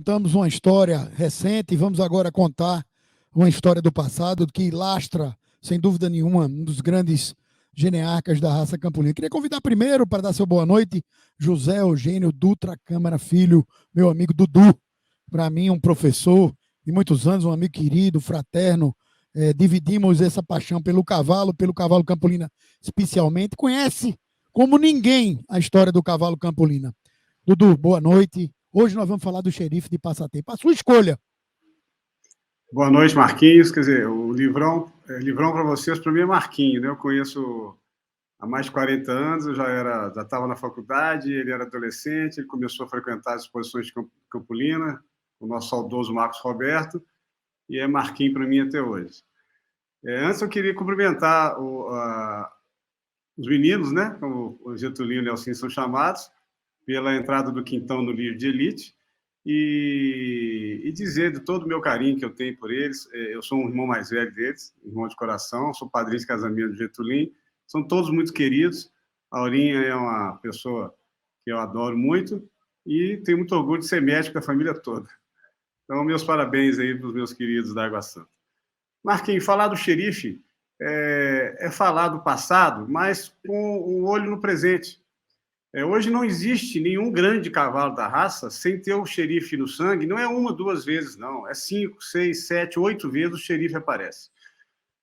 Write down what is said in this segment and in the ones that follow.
Contamos uma história recente e vamos agora contar uma história do passado que lastra, sem dúvida nenhuma, um dos grandes genearcas da raça campolina. Queria convidar primeiro para dar seu boa noite, José Eugênio Dutra Câmara Filho, meu amigo Dudu. Para mim, um professor de muitos anos, um amigo querido, fraterno. Dividimos essa paixão pelo cavalo campolina especialmente. Conhece como ninguém a história do cavalo campolina. Dudu, boa noite. Hoje nós vamos falar do xerife de Passatempo. A sua escolha. Boa noite, Marquinhos. Quer dizer, o livrão para vocês, para mim é Marquinhos, né? Eu conheço há mais de 40 anos, eu já estava na faculdade, ele era adolescente, ele começou a frequentar as exposições de Campolina, o nosso saudoso Marcos Roberto, e é Marquinhos para mim até hoje. Antes eu queria cumprimentar os meninos, né? Como o Getúlio e o Nelson são chamados, pela entrada do Quintão no livro de elite, e dizer de todo o meu carinho que eu tenho por eles. Eu sou um irmão mais velho deles, irmão de coração, sou padrinho de casamento do Getúlio, são todos muito queridos. A Aurinha é uma pessoa que eu adoro muito e tenho muito orgulho de ser médico da família toda. Então, meus parabéns aí para os meus queridos da Água Santa. Marquinhos, falar do xerife é falar do passado, mas com o olho no presente. Hoje não existe nenhum grande cavalo da raça sem ter o xerife no sangue. Não é uma, duas vezes, não. É 5, 6, 7, 8 vezes o xerife aparece.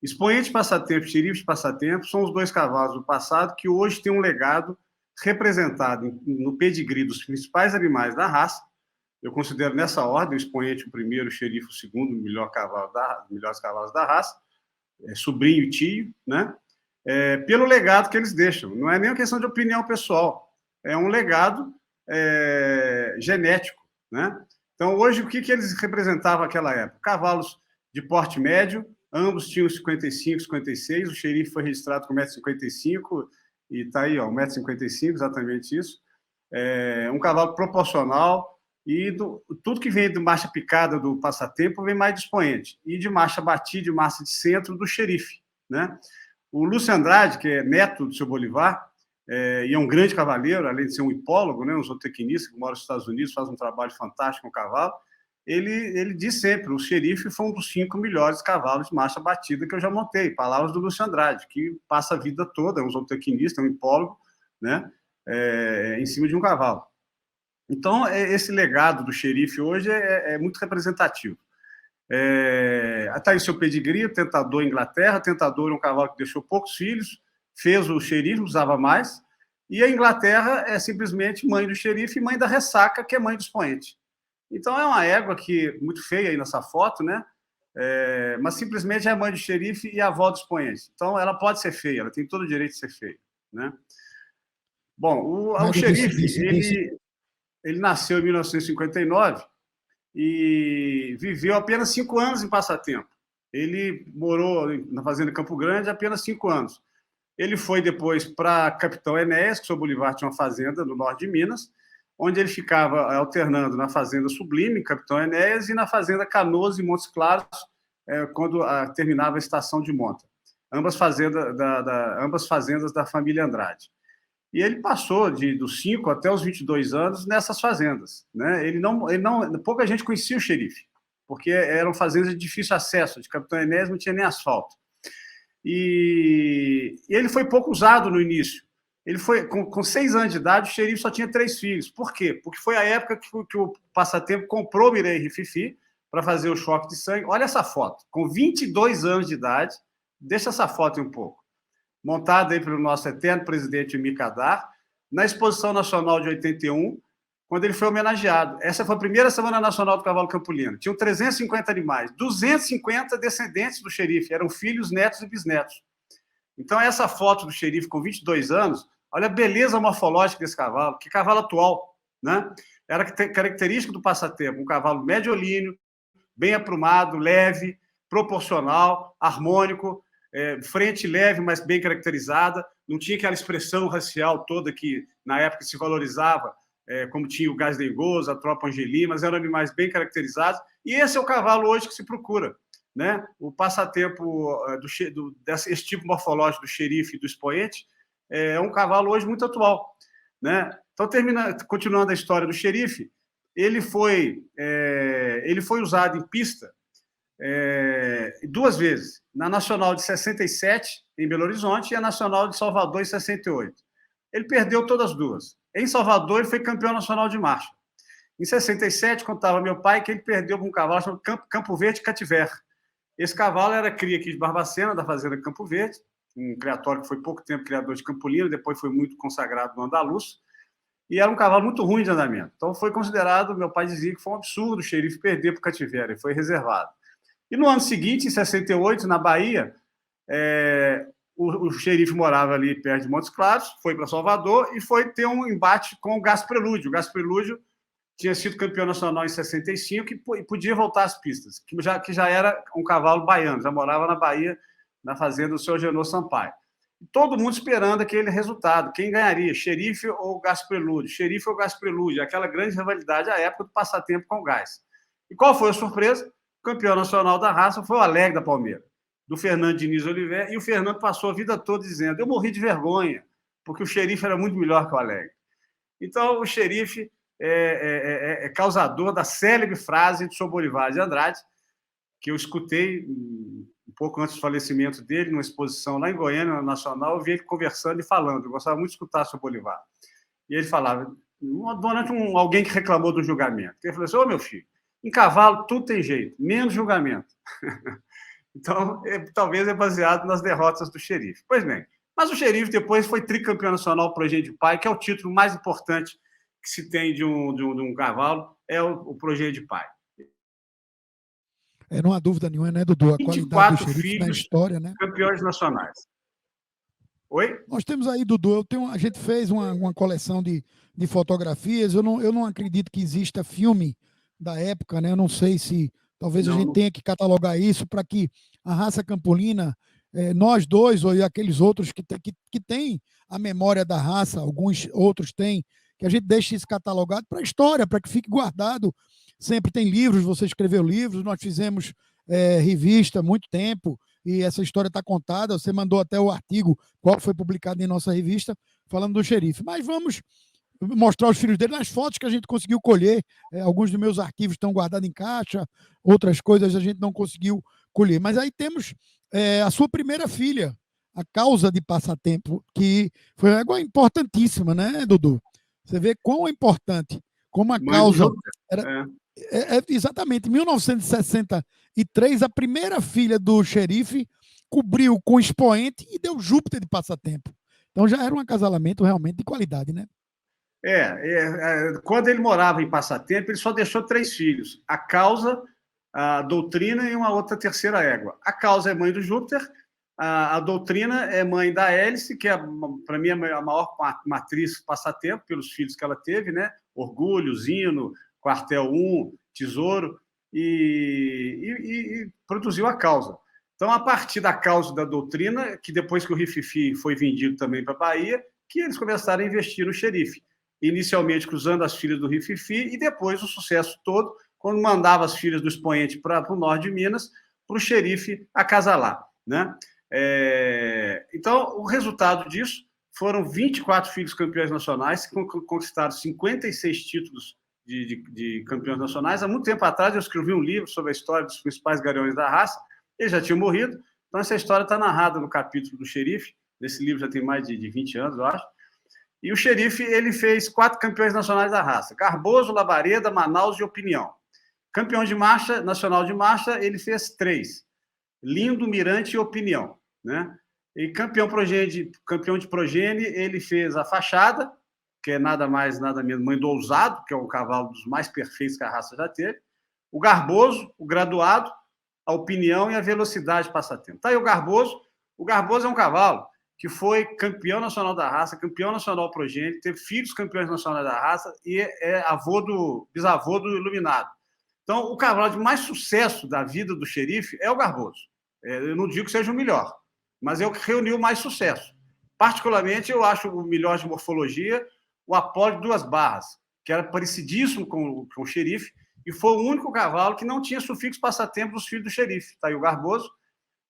Expoente Passatempo e xerife de Passatempo são os dois cavalos do passado que hoje têm um legado representado no pedigree dos principais animais da raça. Eu considero nessa ordem o expoente o primeiro, o xerife o segundo, melhores cavalos da raça, sobrinho e tio, né? Pelo legado que eles deixam. Não é nem uma questão de opinião pessoal. É um legado genético, né? Então, hoje, o que eles representavam naquela época? Cavalos de porte médio, ambos tinham 55, 56, o xerife foi registrado com 1,55 m, e está aí, 1,55 m, exatamente isso. Um cavalo proporcional, e tudo que vem de marcha picada do Passatempo vem mais de expoente, e de marcha batida, de marcha de centro, do xerife, né? O Lúcio Andrade, que é neto do seu Bolivar, e é um grande cavaleiro, além de ser um hipólogo, né, um zootecnista que mora nos Estados Unidos, faz um trabalho fantástico com o cavalo. Ele diz sempre: o xerife foi um dos 5 melhores cavalos de marcha batida que eu já montei. Palavras do Lúcio Andrade, que passa a vida toda, é um zootecnista, é um hipólogo, né, em cima de um cavalo. Então, esse legado do xerife hoje é muito representativo. Está aí o seu pedigree, o Tentador Inglaterra. O Tentador é um cavalo que deixou poucos filhos, fez o xerife, usava mais, e a Inglaterra é simplesmente mãe do xerife e mãe da Ressaca, que é mãe do expoente. Então, é uma égua que, muito feia aí nessa foto, né? Mas simplesmente é mãe do xerife e avó do expoente. Então, ela pode ser feia, ela tem todo o direito de ser feia, né? Bom, o xerife, ele nasceu em 1959 e viveu apenas 5 anos em Passatempo. Ele morou na fazenda Campo Grande apenas 5 anos. Ele foi depois para Capitão Enéas, que o seu Bolivar tinha uma fazenda no norte de Minas, onde ele ficava alternando na fazenda Sublime, Capitão Enéas, e na fazenda Canoas e Montes Claros, quando terminava a estação de monta. Ambas fazendas da família Andrade. E ele passou dos 5 até os 22 anos nessas fazendas, né? Pouca gente conhecia o xerife, porque eram fazendas de difícil acesso. De Capitão Enéas não tinha nem asfalto. E ele foi pouco usado no início. Ele foi com 6 anos de idade, o xerife só tinha 3 filhos. Por quê? Porque foi a época que o Passatempo comprou Mireille Rififi para fazer o choque de sangue. Olha essa foto, com 22 anos de idade. Deixa essa foto um pouco. Montada aí pelo nosso eterno presidente Emir Kadar, na Exposição Nacional de 81, quando ele foi homenageado. Essa foi a primeira Semana Nacional do Cavalo Campolino. Tinham 350 animais, 250 descendentes do xerife, eram filhos, netos e bisnetos. Então, essa foto do xerife com 22 anos, olha a beleza morfológica desse cavalo, que cavalo atual, né? Era característico do Passatempo, um cavalo mediolíneo, bem aprumado, leve, proporcional, harmônico, frente leve, mas bem caracterizada, não tinha aquela expressão racial toda que, na época, se valorizava, como tinha o Gás Dengoso, a Tropa Angeli, mas eram animais bem caracterizados, e esse é o cavalo hoje que se procura, né? O Passatempo, esse tipo morfológico do xerife e do expoente, é um cavalo hoje muito atual, né? Então, continuando a história do xerife, ele foi usado em pista 2 vezes, na Nacional de 67, em Belo Horizonte, e a Nacional de Salvador, em 68. Ele perdeu todas as duas. Em Salvador, ele foi campeão nacional de marcha. Em 67, contava meu pai que ele perdeu com um cavalo chamado Campo Verde Cativer. Esse cavalo era cria aqui de Barbacena, da fazenda Campo Verde, um criatório que foi pouco tempo criador de Campolino, depois foi muito consagrado no Andaluz, e era um cavalo muito ruim de andamento. Então foi considerado, meu pai dizia que foi um absurdo o xerife perder para o Cativer, ele foi reservado. E no ano seguinte, em 68, na Bahia, o xerife morava ali perto de Montes Claros, foi para Salvador e foi ter um embate com o Gasprelúdio. O Gasprelúdio tinha sido campeão nacional em 65 e podia voltar às pistas, que já era um cavalo baiano, já morava na Bahia, na fazenda do seu Genô Sampaio. Todo mundo esperando aquele resultado. Quem ganharia, xerife ou Gasprelúdio? Xerife ou Gasprelúdio? Aquela grande rivalidade à época do passatempo com o gás. E qual foi a surpresa? O campeão nacional da raça foi o Alegre da Palmeira, do Fernando Diniz Oliveira, e o Fernando passou a vida toda dizendo: eu morri de vergonha, porque o xerife era muito melhor que o Alegre. Então, o xerife é causador da célebre frase de Sr. Bolivar de Andrade, que eu escutei um pouco antes do falecimento dele, numa exposição lá em Goiânia, na Nacional, eu vi ele conversando e falando. Eu gostava muito de escutar o Sr. Bolivar. E ele falava, durante alguém que reclamou do julgamento. Ele falou assim: ô, meu filho, em cavalo tudo tem jeito, menos julgamento. Então, talvez é baseado nas derrotas do xerife. Pois bem, mas o xerife depois foi tricampeão nacional Progênie de Pai, que é o título mais importante que se tem de um cavalo, é o Progênie de Pai. Não há dúvida nenhuma, né, Dudu? A qualidade do xerife na história, né? Campeões nacionais. Oi? Nós temos aí, Dudu, a gente fez uma coleção de fotografias. Eu não acredito que exista filme da época, né? Eu não sei se talvez a gente tenha que catalogar isso para que a raça campolina, nós dois ou aqueles outros que têm a memória da raça, alguns outros têm, que a gente deixe isso catalogado para a história, para que fique guardado. Sempre tem livros, você escreveu livros, nós fizemos revista há muito tempo, e essa história está contada. Você mandou até o artigo, qual foi publicado em nossa revista, falando do xerife. Mas vamos mostrar os filhos dele nas fotos que a gente conseguiu colher. Alguns dos meus arquivos estão guardados em caixa, outras coisas a gente não conseguiu colher. Mas aí temos a sua primeira filha, a Causa de Passatempo, que foi uma importantíssima, né, Dudu? Você vê quão é importante, como a Causa era... exatamente, em 1963, a primeira filha do xerife cobriu com expoente e deu Júpiter de Passatempo. Então já era um acasalamento realmente de qualidade, né? Quando ele morava em Passatempo, ele só deixou 3 filhos: a Causa, a Doutrina e uma outra terceira égua. A Causa é mãe do Júpiter, a Doutrina é mãe da Hélice, que para mim é a maior matriz Passatempo, pelos filhos que ela teve, né? Orgulho, Zino, Quartel 1, Tesouro, e produziu a Causa. Então, a partir da Causa da Doutrina, que depois que o Rififi foi vendido também para a Bahia, que eles começaram a investir no xerife. Inicialmente cruzando as filhas do Rififi, e depois o sucesso todo, quando mandava as filhas do expoente para o norte de Minas, para o xerife acasalar, né? Então, o resultado disso foram 24 filhos campeões nacionais, que conquistaram 56 títulos de campeões nacionais. Há muito tempo atrás, eu escrevi um livro sobre a história dos principais galeões da raça. Eles já tinham morrido, então essa história está narrada no capítulo do xerife. Esse livro já tem mais de 20 anos, eu acho. E o xerife, ele fez 4 campeões nacionais da raça: Garboso, Labareda, Manaus e Opinião. Campeão de marcha, nacional de marcha, ele fez 3: Lindo, Mirante e Opinião, né? E campeão de progênie, ele fez a Fachada, que é nada mais, nada menos, mãe do Ousado, que é um cavalo dos mais perfeitos que a raça já teve. O Garboso, o Graduado, a Opinião e a Velocidade Passatempo. Tá aí o Garboso. O Garboso é um cavalo que foi campeão nacional da raça, campeão nacional progênie, teve filhos campeões nacionais da raça e é bisavô do Iluminado. Então, o cavalo de mais sucesso da vida do xerife é o Garboso. Eu não digo que seja o melhor, mas é o que reuniu mais sucesso. Particularmente, eu acho o melhor de morfologia o Apolo de Duas Barras, que era parecidíssimo com o xerife, e foi o único cavalo que não tinha sufixo passatempo dos filhos do xerife. Está aí o Garboso.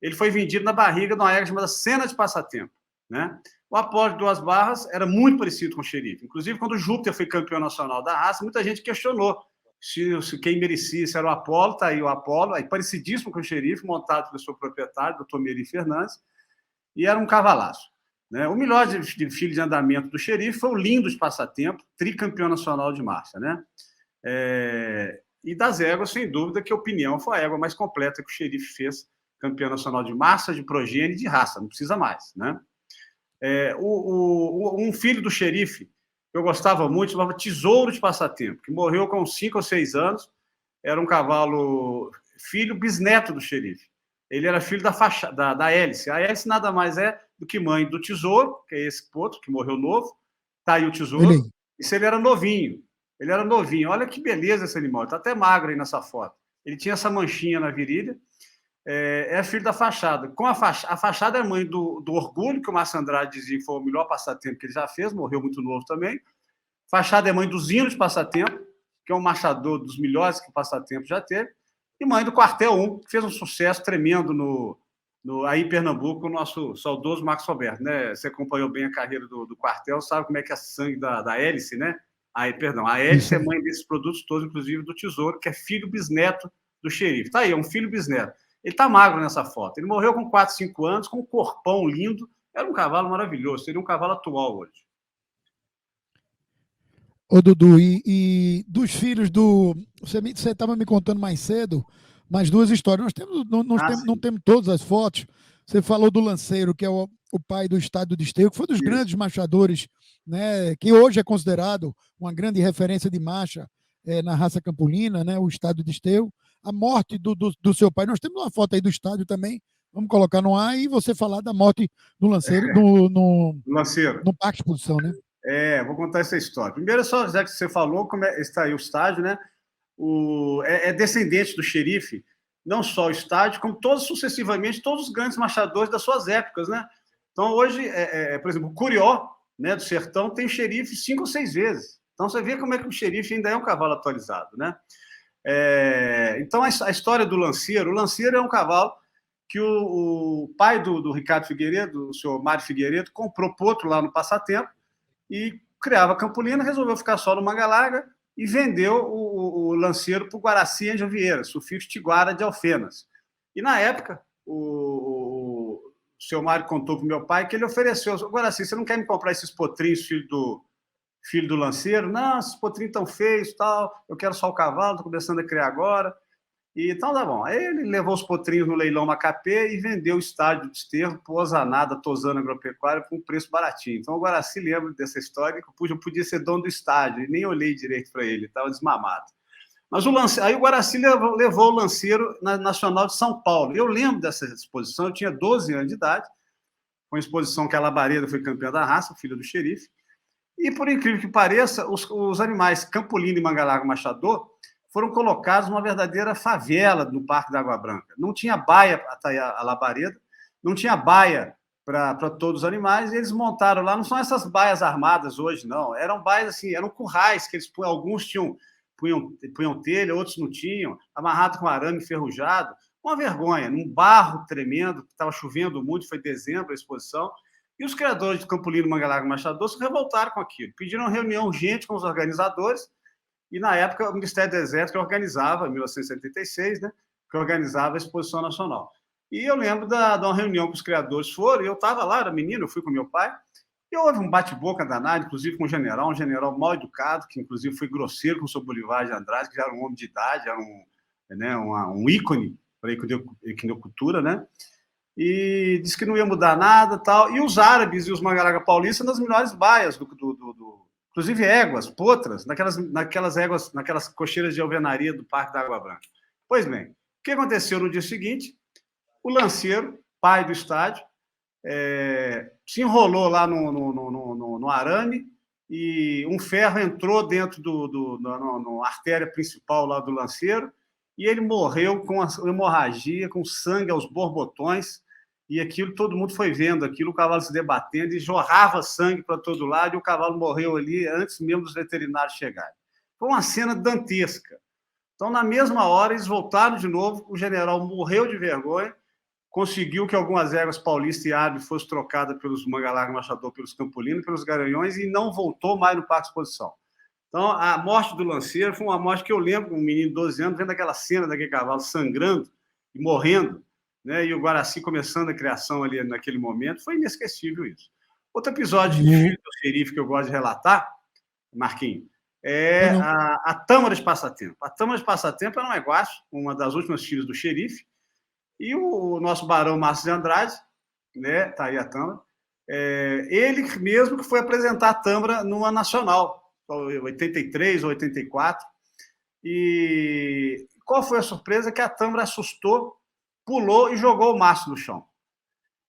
Ele foi vendido na barriga de uma égua chamada Cena de Passatempo, né? O Apolo de Duas Barras era muito parecido com o xerife. Inclusive, quando o Júpiter foi campeão nacional da raça, muita gente questionou se quem merecia se era o Apolo, está aí o Apolo, aí parecidíssimo com o Xerife, montado pelo seu proprietário, doutor Meri Fernandes, e era um cavalaço. Né? O melhor de filho de andamento do Xerife foi o Lindo de Passatempo, tricampeão nacional de marcha. Né? E das éguas, sem dúvida, que a Opinião foi a égua mais completa que o Xerife fez, campeão nacional de marcha, de progênie e de raça, não precisa mais. Né? Um filho do Xerife, que eu gostava muito, chamava Tesouro de Passatempo, que morreu com 5 ou 6 anos, era um cavalo, filho bisneto do Xerife. Ele era filho da Hélice. A Hélice nada mais é do que mãe do Tesouro, que é esse outro, que morreu novo. Tá aí o Tesouro. Isso ele era novinho. Ele era novinho. Olha que beleza esse animal. Está até magro aí nessa foto. Ele tinha essa manchinha na virilha. É filho da Fachada. A Fachada é mãe do Orgulho, que o Márcio Andrade dizia que foi o melhor passatempo que ele já fez, morreu muito novo também. Fachada é mãe do Zino de Passatempo, que é um marchador dos melhores que o Passatempo já teve, e mãe do Quartel 1, que fez um sucesso tremendo aí em Pernambuco, o nosso saudoso Marcos Roberto. Né? Você acompanhou bem a carreira do Quartel, sabe como é que é sangue da Hélice, né? A Hélice é mãe desses produtos todos, inclusive do Tesouro, que é filho bisneto do Xerife. Tá aí, é um filho bisneto. Ele está magro nessa foto. Ele morreu com 4, 5 anos, com um corpão lindo. Era um cavalo maravilhoso. Seria um cavalo atual hoje. Ô, Dudu, e dos filhos do... Você estava me contando mais cedo, mais 2 histórias. Não temos todas as fotos. Você falou do Lanceiro, que é o pai do Estádio de Esteio, que foi dos grandes marchadores, né, que hoje é considerado uma grande referência de marcha na raça campolina, né, o Estádio de Esteio. A morte do seu pai. Nós temos uma foto aí do estádio também. Vamos colocar no ar e você falar da morte do Lanceiro no Parque Exposição, né? Vou contar essa história. Primeiro, só já que você falou, como está aí o estádio, né? É descendente do Xerife, não só o estádio, como sucessivamente, todos os grandes marchadores das suas épocas, né? Então, hoje, por exemplo, o Curió, né, do Sertão, tem Xerife 5 ou 6 vezes. Então, você vê como é que o Xerife ainda é um cavalo atualizado, né? Então, a história do Lanceiro, o Lanceiro é um cavalo que o pai do Ricardo Figueiredo, o senhor Mário Figueiredo, comprou potro lá no Passatempo e criava campolina, resolveu ficar só no Manga Larga e vendeu o Lanceiro para o Guaraci Angel Vieira, sufixo Tiguara de Alfenas. E, na época, o senhor Mário contou para o meu pai que ele ofereceu: Guaraci, você não quer me comprar esses potrinhos, filho do Lanceiro? Não, esses potrinhos tão feios, tal, eu quero só o cavalo, estou começando a criar agora. E então tá bom. Aí ele levou os potrinhos no leilão Macapê e vendeu o estádio de Esterro para o Ozanada Tosano Agropecuária por um preço baratinho. Então o Guaraci lembra dessa história, que eu podia ser dono do estádio, e nem olhei direito para ele, estava desmamado. Mas aí o Guaraci levou o Lanceiro na Nacional de São Paulo. Eu lembro dessa exposição, eu tinha 12 anos de idade, foi uma exposição que a Labareda foi campeã da raça, filha do Xerife. E, por incrível que pareça, os animais Campolino e Manga Larga Machador foram colocados numa verdadeira favela no Parque da Água Branca. Não tinha baia para a Labareda, não tinha baia para todos os animais, e eles montaram lá. Não são essas baias armadas hoje, não. Eram baias assim, eram currais que eles punham, alguns punham telha, outros não tinham, amarrado com arame enferrujado. Uma vergonha, num barro tremendo, estava chovendo muito, foi dezembro a exposição. E os criadores de Campolino, Manga Larga e Machador se revoltaram com aquilo. Pediram uma reunião urgente com os organizadores, e, na época, o Ministério do Exército que organizava, em 1976, né, que organizava a Exposição Nacional. E eu lembro de uma reunião que os criadores foram, e eu estava lá, era menino, eu fui com meu pai, e houve um bate-boca danado, inclusive com um general mal educado, que, inclusive, foi grosseiro com o seu Bolivar de Andrade, que já era um homem de idade, era um ícone para a equinocultura, né? E disse que não ia mudar nada, tal. E os árabes e os Manga Larga paulistas nas melhores baias inclusive éguas, potras, naquelas cocheiras de alvenaria do Parque da Água Branca. Pois bem, o que aconteceu no dia seguinte? O Lanceiro, pai do estádio, se enrolou lá no arame e um ferro entrou dentro na artéria principal lá do Lanceiro e ele morreu com hemorragia, com sangue aos borbotões. E aquilo, todo mundo foi vendo aquilo, o cavalo se debatendo e jorrava sangue para todo lado, e o cavalo morreu ali antes mesmo dos veterinários chegarem. Foi uma cena dantesca. Então, na mesma hora, eles voltaram de novo, o general morreu de vergonha, conseguiu que algumas éguas paulistas e árabes fossem trocadas pelos Manga Larga Machador, pelos Campolino, pelos Garanhões, e não voltou mais no Parque Exposição. Então, a morte do lanceiro foi uma morte que eu lembro, um menino de 12 anos, vendo aquela cena daquele cavalo sangrando e morrendo, né? E o Guaraci começando a criação ali naquele momento. Foi inesquecível isso. Outro episódio de Filho do Xerife que eu gosto de relatar, Marquinhos, é a Tâmara de Passatempo. A Tâmara de Passatempo era um negócio, uma das últimas filhas do xerife, e o nosso barão Márcio de Andrade, né? Tá aí a Tâmara, ele mesmo que foi apresentar a Tâmara numa nacional, 83 ou 84. E qual foi a surpresa? Que a Tâmara assustou, pulou e jogou o Márcio no chão.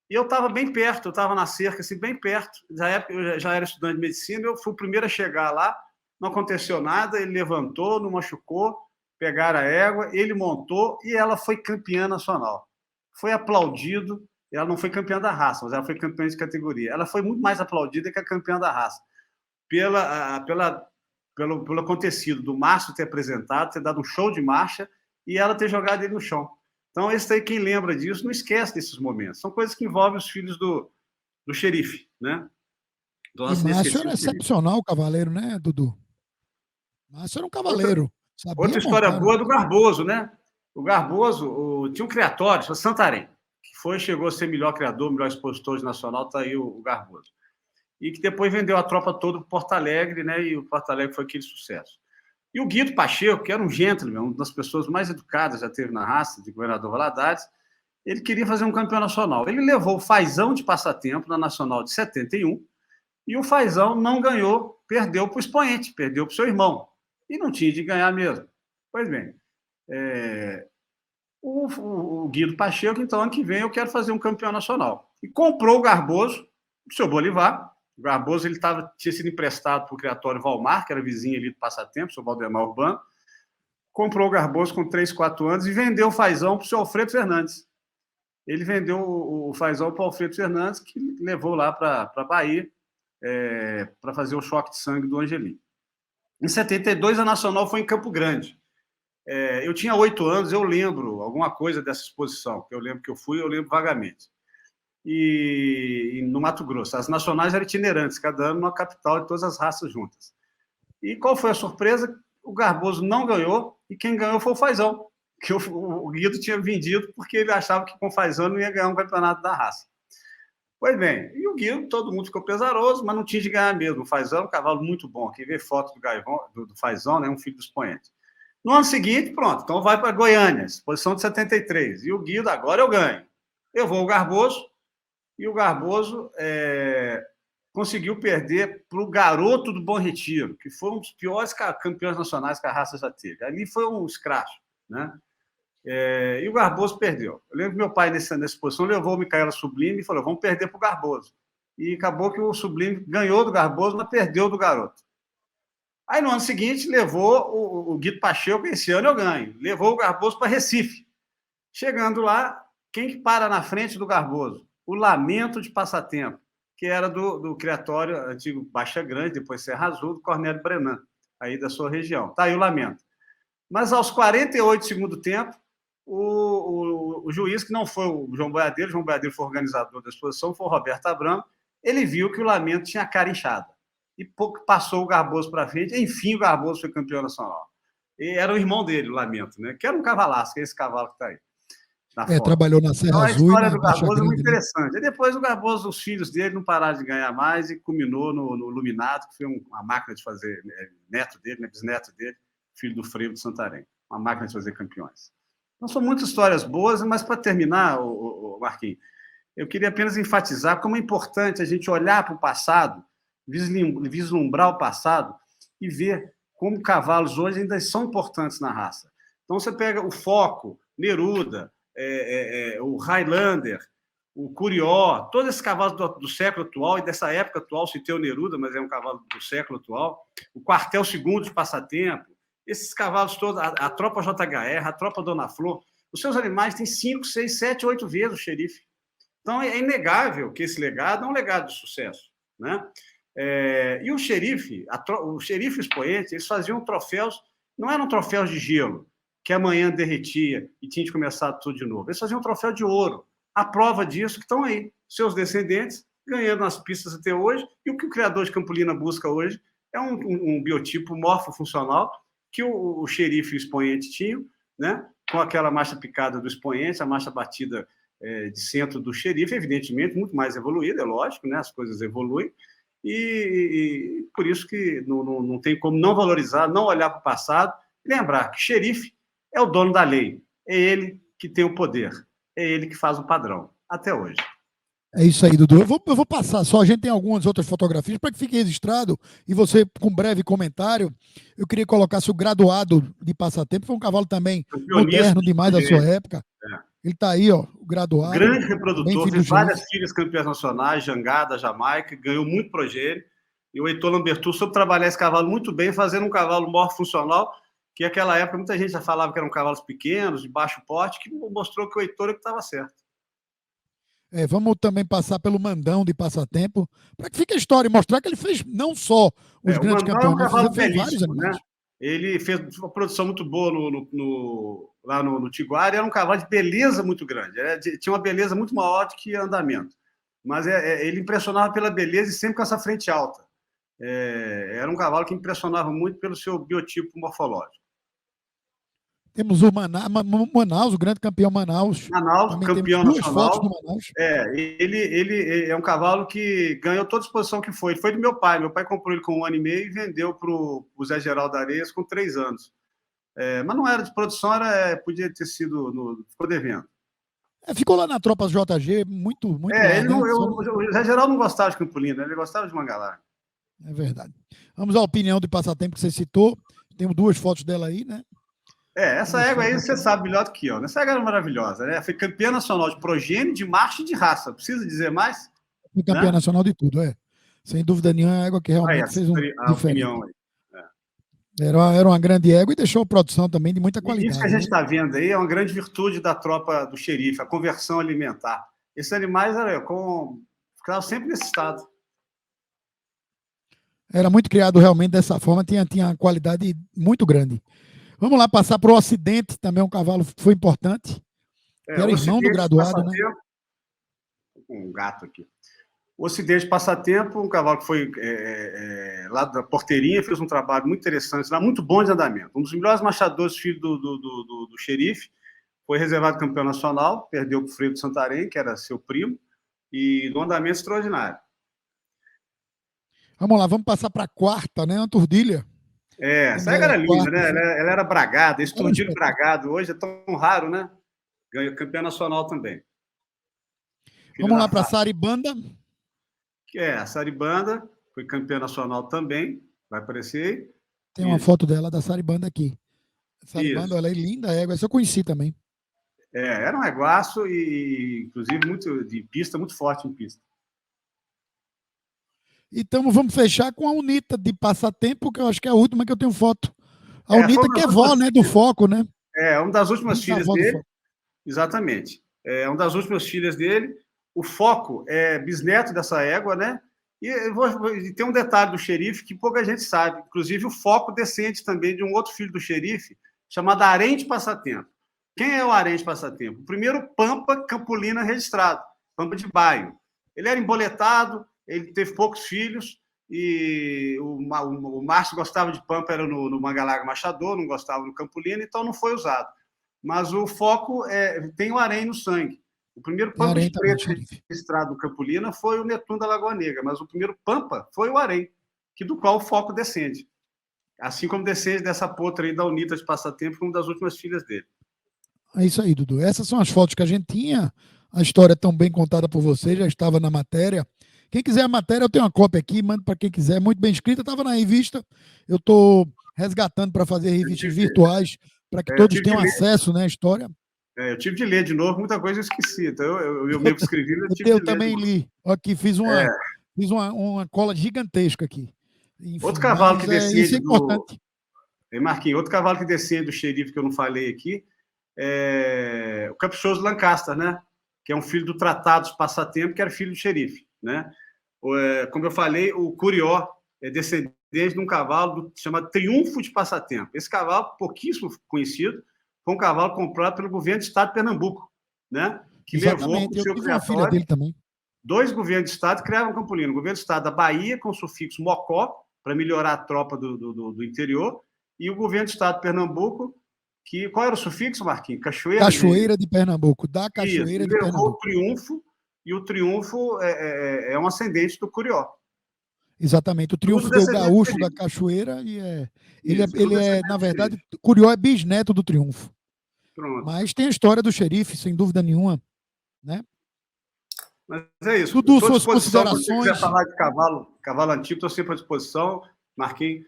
E eu estava bem perto, eu estava na cerca, assim, bem perto. Na época, eu já era estudante de medicina, eu fui o primeiro a chegar lá, não aconteceu nada, ele levantou, não machucou, pegaram a égua, ele montou e ela foi campeã nacional. Foi aplaudido, ela não foi campeã da raça, mas ela foi campeã de categoria. Ela foi muito mais aplaudida que a campeã da raça, pelo acontecido do Márcio ter apresentado, ter dado um show de marcha e ela ter jogado ele no chão. Então, esse aí, quem lembra disso, não esquece desses momentos. São coisas que envolvem os filhos do xerife, né? E Márcio era excepcional, cavaleiro, né, Dudu? Márcio era um cavaleiro. Outra história boa do Garboso, né? O Garboso tinha um criatório, o Santarém, que chegou a ser melhor criador, melhor expositor de nacional, tá aí o Garboso. E que depois vendeu a tropa toda para Porto Alegre, né? E o Porto Alegre foi aquele sucesso. E o Guido Pacheco, que era um gentleman, uma das pessoas mais educadas já teve na raça, de Governador Valadares, ele queria fazer um campeão nacional. Ele levou o Fazão de Passatempo na Nacional de 71 e o Fazão não ganhou, perdeu para o expoente, perdeu para o seu irmão. E não tinha de ganhar mesmo. Pois bem, o Guido Pacheco, então, ano que vem, eu quero fazer um campeão nacional. E comprou o Garboso, o seu Bolivar. O Garboso tinha sido emprestado para o Criatório Valmar, que era vizinho ali do Passatempo, o seu Valdemar Urbano. Comprou o Garboso com 3, 4 anos e vendeu o Fazão para o seu Alfredo Fernandes. Ele vendeu o Fazão para o Alfredo Fernandes, que levou lá para a Bahia para fazer o choque de sangue do Angelim. Em 72, a Nacional foi em Campo Grande. Eu tinha 8 anos, eu lembro alguma coisa dessa exposição, que eu lembro que eu lembro vagamente. E no Mato Grosso. As nacionais eram itinerantes, cada ano numa capital de todas as raças juntas. E qual foi a surpresa? O Garboso não ganhou, e quem ganhou foi o Fazão, que o Guido tinha vendido porque ele achava que com o Fazão não ia ganhar um campeonato da raça. Pois bem, e o Guido, todo mundo ficou pesaroso, mas não tinha de ganhar mesmo. O Fazão é um cavalo muito bom. Aqui vê foto do Fazão, né, um filho do expoente. No ano seguinte, pronto, então vai para Goiânia, exposição de 73. E o Guido, agora eu ganho. Eu vou ao Garboso, e o Garboso conseguiu perder para o Garoto do Bom Retiro, que foi um dos piores campeões nacionais que a raça já teve. Ali foi um escracho, né? E o Garboso perdeu. Eu lembro que meu pai, nessa exposição, levou o Micaela Sublime e falou: vamos perder para o Garboso. E acabou que o Sublime ganhou do Garboso, mas perdeu do Garoto. Aí, no ano seguinte, levou o Guido Pacheco, esse ano eu ganho. Levou o Garboso para Recife. Chegando lá, quem que para na frente do Garboso? O Lamento de Passatempo, que era do criatório antigo Baixa Grande, depois Serra Azul, do Cornélio Brenan, aí da sua região. Está aí o Lamento. Mas aos 48 do segundo tempo, o juiz, que não foi o João Boiadeiro foi organizador da exposição, foi o Roberto Abramo, ele viu que o Lamento tinha a cara inchada. E passou o Garboso para frente, enfim, o Garboso foi campeão nacional. E era o irmão dele, o Lamento, né? Que era um cavalaço, que é esse cavalo que está aí. Trabalhou na Serra Azul. A história do Garboso é muito interessante. E depois o Garboso, os filhos dele não pararam de ganhar mais e culminou no Luminato, que foi uma máquina de fazer, neto dele, bisneto dele, filho do Freio de Santarém. Uma máquina de fazer campeões. Então, são muitas histórias boas, mas para terminar, Marquinhos, eu queria apenas enfatizar como é importante a gente olhar para o passado, vislumbrar o passado e ver como cavalos hoje ainda são importantes na raça. Então, você pega o Foco, Neruda, o Highlander, o Curió, todos esses cavalos do século atual e dessa época atual, citei o Neruda, mas é um cavalo do século atual, o Quartel II de Passatempo, esses cavalos todos, a tropa JHR, a tropa Dona Flor, os seus animais têm 5, 6, 7, 8 vezes o xerife. Então, é inegável que esse legado é um legado de sucesso, né? E o xerife e o expoente, eles faziam troféus, não eram troféus de gelo, que amanhã derretia e tinha de começar tudo de novo. Eles faziam um troféu de ouro. A prova disso que estão aí, seus descendentes, ganhando nas pistas até hoje, e o que o criador de Campolina busca hoje é um biotipo morfofuncional que o xerife e o expoente tinham, né? Com aquela marcha picada do expoente, a marcha batida de centro do xerife, evidentemente, muito mais evoluída, é lógico, né? As coisas evoluem, e por isso que não tem como não valorizar, não olhar para o passado, e lembrar que xerife é o dono da lei, é ele que tem o poder, é ele que faz o padrão, até hoje. É isso aí, Dudu. Eu vou passar só, a gente tem algumas outras fotografias para que fique registrado e você, com um breve comentário, eu queria colocar se o graduado de passatempo foi um cavalo também moderno demais da sua época. Ele está aí, ó, o graduado. Grande reprodutor, fez várias filhas campeãs nacionais, Jangada, Jamaica, ganhou muito progênio. E o Heitor Lambertu soube trabalhar esse cavalo muito bem, fazendo um cavalo morfofuncional, que naquela época muita gente já falava que eram cavalos pequenos, de baixo porte, que mostrou que o Heitor é que estava certo. Vamos também passar pelo Mandão de passatempo, para que fique a história e mostrar que ele fez não só os grandes campeões, mas ele fez vários animais. Né? Ele fez uma produção muito boa lá no Tiguara, e era um cavalo de beleza muito grande. Tinha uma beleza muito maior do que andamento. Mas ele impressionava pela beleza e sempre com essa frente alta. Era um cavalo que impressionava muito pelo seu biotipo morfológico. Temos o Manaus, o grande campeão Manaus. Manaus, campeão nacional. Ele é um cavalo que ganhou toda a exposição que foi. Ele foi do meu pai. Meu pai comprou ele com 1 ano e meio e vendeu para o Zé Geraldo Areias com 3 anos. Mas não era de produção, podia ter sido. Ficou devendo. Ficou lá na Tropas JG, muito lá, o Zé Geraldo não gostava de Campolina, ele gostava de Mangalar. É verdade. Vamos à opinião de passatempo que você citou. Temos 2 fotos dela aí, né? Essa égua aí você sabe melhor do que eu. Essa égua era maravilhosa, né? Foi campeã nacional de progênio, de marcha e de raça. Precisa dizer mais? Foi campeã nacional de tudo, Sem dúvida nenhuma, é a égua que realmente fez a opinião aí. Era uma grande égua e deixou a produção também de muita qualidade. Isso que a gente está vendo aí é uma grande virtude da tropa do xerife, a conversão alimentar. Esses animais ficavam sempre nesse estado. Era muito criado realmente dessa forma, tinha uma qualidade muito grande. Vamos lá passar para o Ocidente, também um cavalo que foi importante, que era irmão do graduado, né? Um gato aqui. O Ocidente Passatempo, um cavalo que foi lá da Porteirinha, fez um trabalho muito interessante, lá, muito bom de andamento. Um dos melhores machadores, filho do xerife, foi reservado campeão nacional, perdeu para o Freio de Santarém, que era seu primo, e no andamento extraordinário. Vamos lá, vamos passar para a quarta, né? Uma turdilha. Essa era linda, né? Ela era bragada, esse turdilho bragado hoje é tão raro, né? Ganhou campeão nacional também. Vamos lá para a Saribanda. A Saribanda foi campeã nacional também, vai aparecer aí. Tem uma foto dela da Saribanda aqui. A Saribanda, ela é linda, essa eu conheci também. Era um reguaço e, inclusive, muito de pista, muito forte em pista. Então, vamos fechar com a Unita de passatempo, que eu acho que é a última que eu tenho foto. A Unita que é vó, né, do Foco, né? Uma das últimas filhas dele. Exatamente. Uma das últimas filhas dele. O Foco é bisneto dessa égua, né? E tem um detalhe do xerife que pouca gente sabe. Inclusive, o Foco descende também de um outro filho do xerife, chamado Harém de Passatempo. Quem é o Harém de Passatempo? O primeiro Pampa Campolina registrado, Pampa de Baio. Ele era emboletado, ele teve poucos filhos, e o Márcio gostava de Pampa, era no Mangalarga Machador, não gostava no Campolina, então não foi usado. Mas o Foco tem o Harém no sangue. O primeiro Pampa de preto registrado no Campolina foi o Netuno da Lagoa Negra, mas o primeiro Pampa foi o Harém, do qual o Foco descende. Assim como descende dessa potra aí da Unita de Passatempo, uma das últimas filhas dele. É isso aí, Dudu. Essas são as fotos que a gente tinha. A história é tão bem contada por você, já estava na matéria. Quem quiser a matéria, eu tenho uma cópia aqui, mando para quem quiser. Muito bem escrita, estava na revista. Eu estou resgatando para fazer revistas virtuais, para que todos tenham acesso, né, à história. Eu tive de ler de novo, muita coisa eu esqueci. Então, eu mesmo escrevi, eu tive de ler. Eu também li. Aqui, fiz uma cola gigantesca aqui. Enfim, outro cavalo que descende isso é importante. Marquinhos, outro cavalo que descende do xerife, que eu não falei aqui, é o Caprichoso Lancaster, né? Que é um filho do Tratados Passatempo, que era filho do xerife, né? Como eu falei, o Curió é descendente de um cavalo chamado Triunfo de Passatempo. Esse cavalo, pouquíssimo conhecido, foi um cavalo comprado pelo governo do estado de Pernambuco, né? Que levou o seu criatório. 2 governos de estado criaram Campolina. O governo do estado da Bahia, com o sufixo Mocó, para melhorar a tropa do interior, e o governo do estado de Pernambuco, qual era o sufixo, Marquinhos? Cachoeira de Pernambuco, da Isso, Cachoeira de levou o Pernambuco. triunfo, e o triunfo é um ascendente do Curió. Exatamente, o triunfo deu gaúcho da Cachoeira e ele é, na verdade, Curió é bisneto do triunfo. Pronto. Mas tem a história do xerife, sem dúvida nenhuma, né? Mas é isso. Dudu, Estou à suas disposição. Se você considerações. quiser falar de cavalo antigo, estou sempre à disposição. Marquinhos,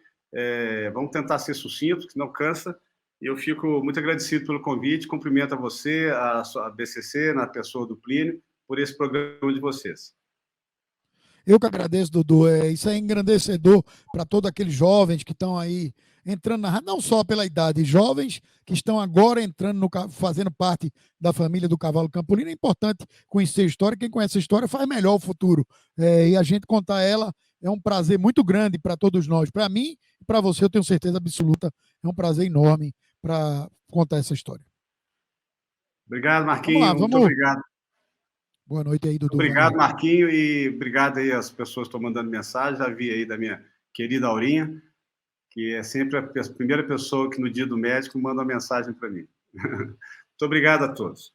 vamos tentar ser sucinto, que não cansa. E eu fico muito agradecido pelo convite. Cumprimento a você, a BCC, na pessoa do Plínio, por esse programa de vocês. Eu que agradeço, Dudu. Isso é engrandecedor para todos aqueles jovens que estão aí entrando na rádio, não só pela idade, jovens que estão agora entrando, fazendo parte da família do Cavalo Campolino. É importante conhecer a história. Quem conhece a história faz melhor o futuro. E a gente contar ela é um prazer muito grande para todos nós. Para mim e para você, eu tenho certeza absoluta, é um prazer enorme para contar essa história. Obrigado, Marquinhos. Muito obrigado. Boa noite aí, Dudu. Obrigado, Marquinho, e obrigado aí às pessoas que estão mandando mensagem. Já vi aí da minha querida Aurinha, que é sempre a primeira pessoa que no dia do médico manda uma mensagem para mim. Muito obrigado a todos.